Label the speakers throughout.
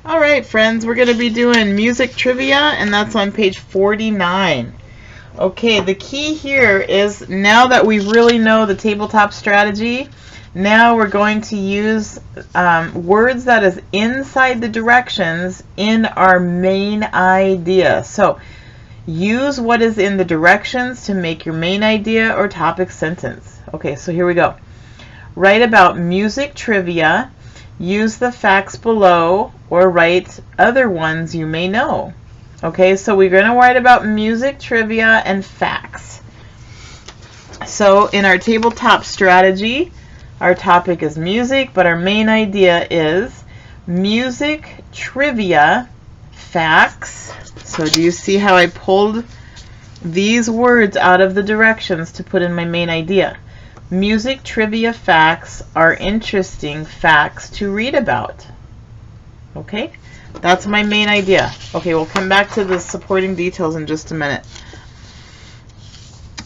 Speaker 1: All right, friends, we're going to be doing music trivia, and that's on page 49. Okay, the key here is now that we really know the tabletop strategy, now we're going to use words that is inside the directions in our main idea. So use what is in the directions to make your main idea or topic sentence. Okay, so here we go. Write about music trivia. Use the facts below or write other ones you may know. Okay, so we're going to write about music trivia and facts. So in our tabletop strategy, our topic is music, but our main idea is music trivia facts. So do you see how I pulled these words out of the directions to put in my main idea? Music trivia facts are interesting facts to read about. Okay, that's my main idea. Okay, we'll come back to the supporting details in just a minute.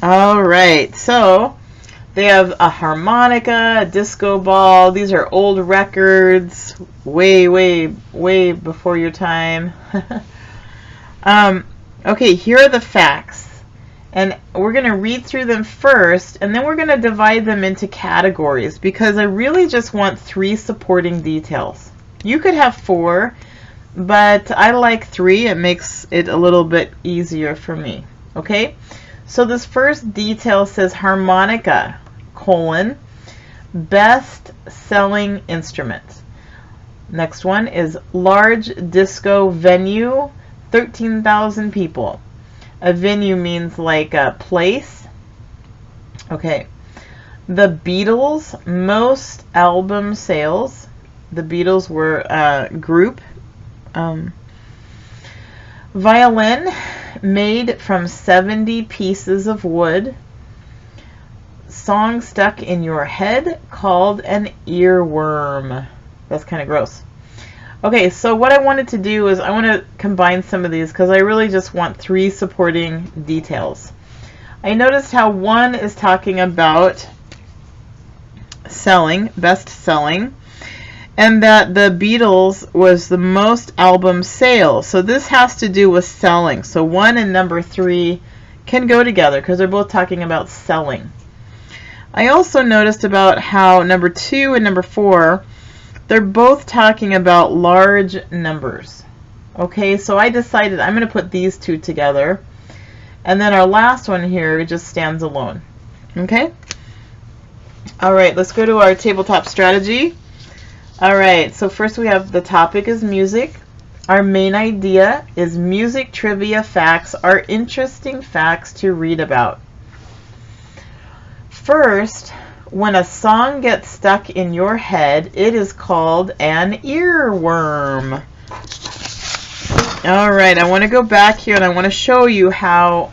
Speaker 1: All right, so they have a harmonica, a disco ball. These are old records, way before your time. Okay, here are the facts. And we're going to read through them first, and then we're going to divide them into categories because I really just want 3 supporting details. You could have 4, but I like 3. It makes it a little bit easier for me. Okay? So this first detail says harmonica, best selling instrument. Next one is large disco venue, 13,000 people. A venue means like a place. Okay. The Beatles, most album sales. The Beatles were a group. Violin, made from 70 pieces of wood. Song stuck in your head, called an earworm. That's kind of gross. Okay, so what I wanted to do is I want to combine some of these because I really just want 3 supporting details. I noticed how one is talking about selling, best selling, and that the Beatles was the most album sales. So this has to do with selling. So 1 and number 3 can go together because they're both talking about selling. I also noticed about how number 2 and number 4, they're both talking about large numbers. Okay, so I decided I'm going to put these 2 together. And then our last one here just stands alone. Okay? All right, let's go to our tabletop strategy. All right, so first we have the topic is music. Our main idea is music trivia facts are interesting facts to read about. First, when a song gets stuck in your head, it is called an earworm. All right, I want to go back here and I want to show you how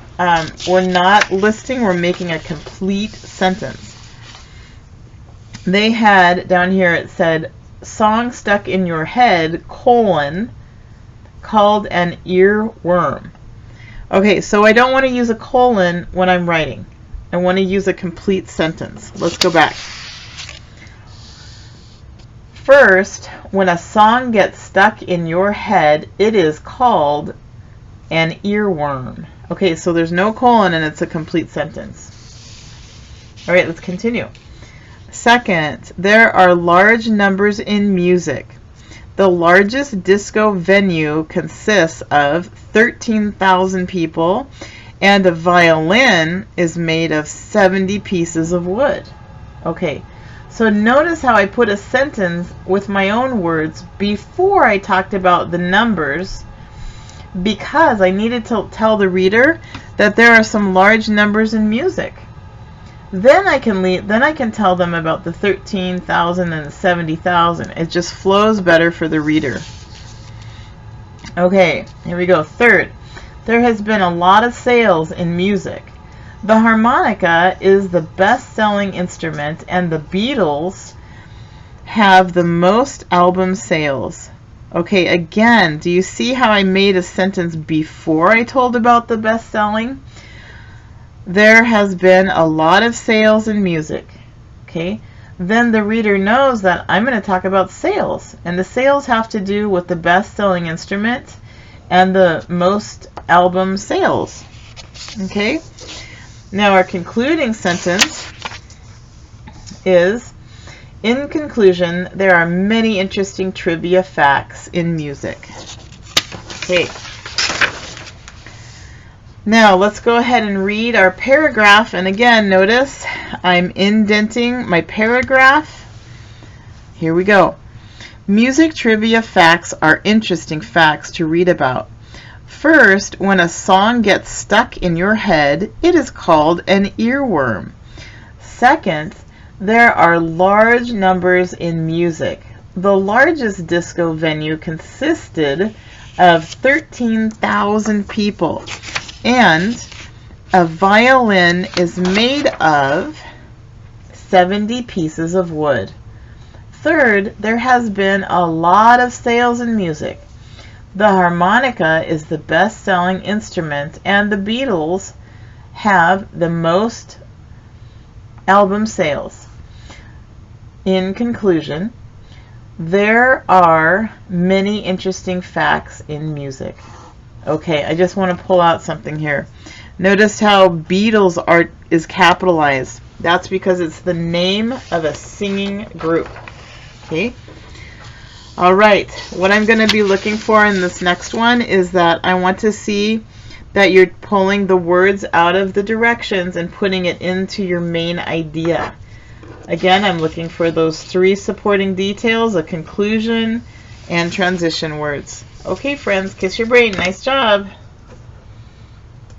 Speaker 1: we're not listing, we're making a complete sentence. They had, down here it said, song stuck in your head, called an earworm. Okay, so I don't want to use a colon when I'm writing. I want to use a complete sentence. Let's go back. First, when a song gets stuck in your head, it is called an earworm. Okay, so there's no colon and it's a complete sentence. All right, let's continue. Second, there are large numbers in music. The largest disco venue consists of 13,000 people, and a violin is made of 70 pieces of wood. Okay, so notice how I put a sentence with my own words before I talked about the numbers because I needed to tell the reader that there are some large numbers in music. Then I can tell them about the 13,000 and the 70,000. It just flows better for the reader. Okay, here we go. Third, there has been a lot of sales in music. The harmonica is the best-selling instrument, and the Beatles have the most album sales. Okay, again, do you see how I made a sentence before I told about the best-selling? There has been a lot of sales in music. Okay, then the reader knows that I'm going to talk about sales. And the sales have to do with the best-selling instrument and the most album sales. Okay? Now our concluding sentence is, in conclusion, there are many interesting trivia facts in music. Okay. Now let's go ahead and read our paragraph. And again, notice I'm indenting my paragraph. Here we go. Music trivia facts are interesting facts to read about. First, when a song gets stuck in your head, it is called an earworm. Second, there are large numbers in music. The largest disco venue consisted of 13,000 people, and a violin is made of 70 pieces of wood. Third, there has been a lot of sales in music. The harmonica is the best-selling instrument, and the Beatles have the most album sales. In conclusion, there are many interesting facts in music. Okay, I just want to pull out something here. Notice how Beatles art is capitalized. That's because it's the name of a singing group. Okay. All right. What I'm going to be looking for in this next one is that I want to see that you're pulling the words out of the directions and putting it into your main idea. Again, I'm looking for those 3 supporting details, a conclusion, and transition words. Okay, friends, kiss your brain. Nice job.